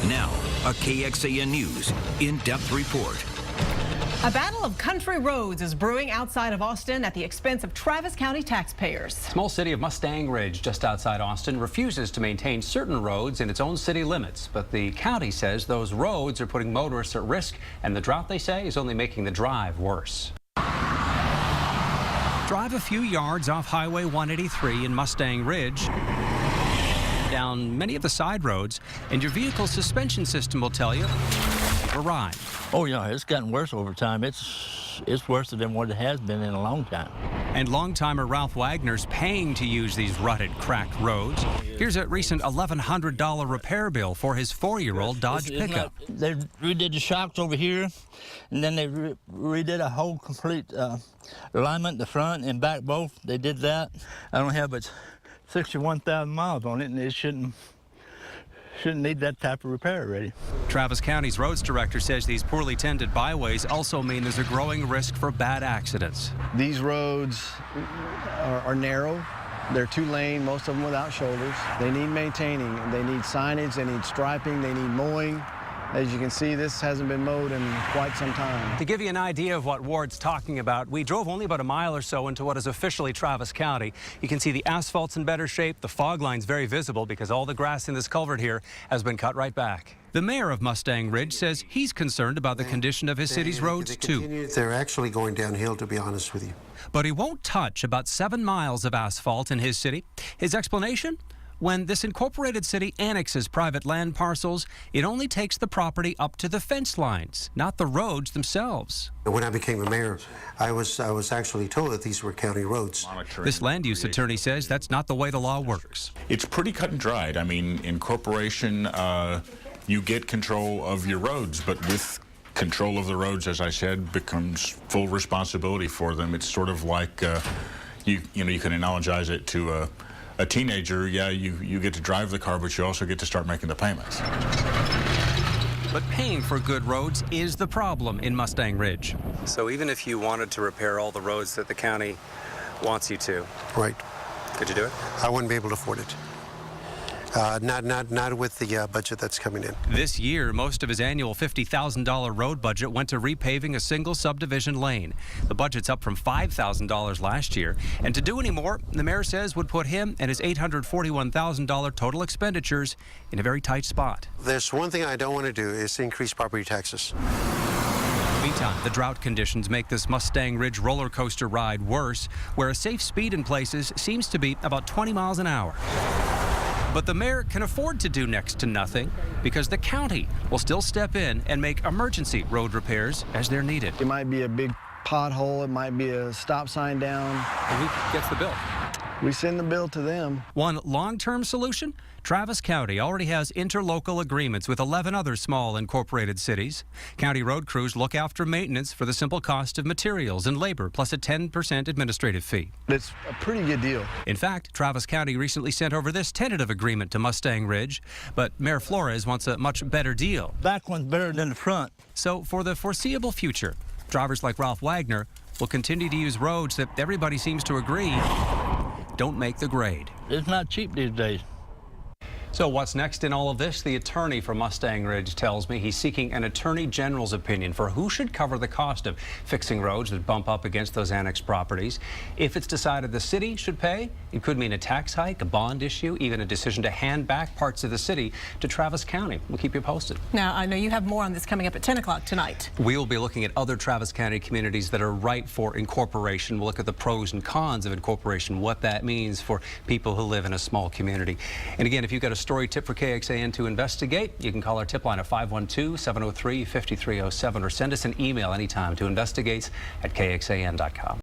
Now, a KXAN News in-depth report. A battle of country roads is brewing outside of Austin at the expense of Travis County taxpayers. Small city of Mustang Ridge, just outside Austin, refuses to maintain certain roads in its own city limits. But the county says those roads are putting motorists at risk, and the drought, they say, is only making the drive worse. Drive a few yards off Highway 183 in Mustang Ridge, down many of the side roads, and your vehicle's suspension system will tell you a ride. Oh yeah, it's gotten worse over time. It's worse than what it has been in a long time. And long-timer Ralph Wagner's paying to use these rutted, cracked roads. Here's a recent $1,100 repair bill for his 4-year-old Dodge pickup. They redid the shocks over here, and then they redid a whole complete alignment, the front and back both. They did that. I don't have but 61,000 miles on it, and it shouldn't need that type of repair already. Travis County's roads director says these poorly tended byways also mean there's a growing risk for bad accidents. These roads are narrow. They're 2-lane, most of them without shoulders. They need maintaining. They need signage, they need striping, they need mowing. As you can see, this hasn't been mowed in quite some time. To give you an idea of what Ward's talking about, we drove only about a mile or so into what is officially Travis County. You can see the asphalt's in better shape. The fog line's very visible because all the grass in this culvert here has been cut right back. The mayor of Mustang Ridge says he's concerned about the condition of his city's roads, too. They're actually going downhill, to be honest with you. But he won't touch about 7 miles of asphalt in his city. His explanation? When this incorporated city annexes private land parcels, it only takes the property up to the fence lines, not the roads themselves. When I became a mayor, I was actually told that these were county roads. This land use attorney says that's not the way the law works. It's pretty cut and dried. I mean, incorporation, you get control of your roads, but with control of the roads, as I said, becomes full responsibility for them. It's sort of like, you can analogize it to a teenager. Yeah, you get to drive the car, but you also get to start making the payments. But paying for good roads is the problem in Mustang Ridge. So even if you wanted to repair all the roads that the county wants you to, Right. could you do it? I wouldn't be able to afford it. Not with the budget that's coming in. This year, most of his annual $50,000 road budget went to repaving a single subdivision lane. The budget's up from $5,000 last year. And to do any more, the mayor says would put him and his $841,000 total expenditures in a very tight spot. There's one thing I don't want to do is increase property taxes. Meantime, the drought conditions make this Mustang Ridge roller coaster ride worse, where a safe speed in places seems to be about 20 miles an hour. But the mayor can afford to do next to nothing because the county will still step in and make emergency road repairs as they're needed. It might be a big pothole, it might be a stop sign down. And who gets the bill? We send the bill to them. One long-term solution? Travis County already has interlocal agreements with 11 other small incorporated cities. County road crews look after maintenance for the simple cost of materials and labor, plus a 10% administrative fee. It's a pretty good deal. In fact, Travis County recently sent over this tentative agreement to Mustang Ridge, but Mayor Flores wants a much better deal. Back one's better than the front. So for the foreseeable future, drivers like Ralph Wagner will continue to use roads that everybody seems to agree don't make the grade. It's not cheap these days. So what's next in all of this? The attorney for Mustang Ridge tells me he's seeking an attorney general's opinion for who should cover the cost of fixing roads that bump up against those annexed properties. If it's decided the city should pay, it could mean a tax hike, a bond issue, even a decision to hand back parts of the city to Travis County. We'll keep you posted. Now, I know you have more on this coming up at 10 o'clock tonight. We will be looking at other Travis County communities that are ripe for incorporation. We'll look at the pros and cons of incorporation, what that means for people who live in a small community. And again, if you've got a story tip for KXAN to investigate, you can call our tip line at 512-703-5307 or send us an email anytime to investigates@kxan.com.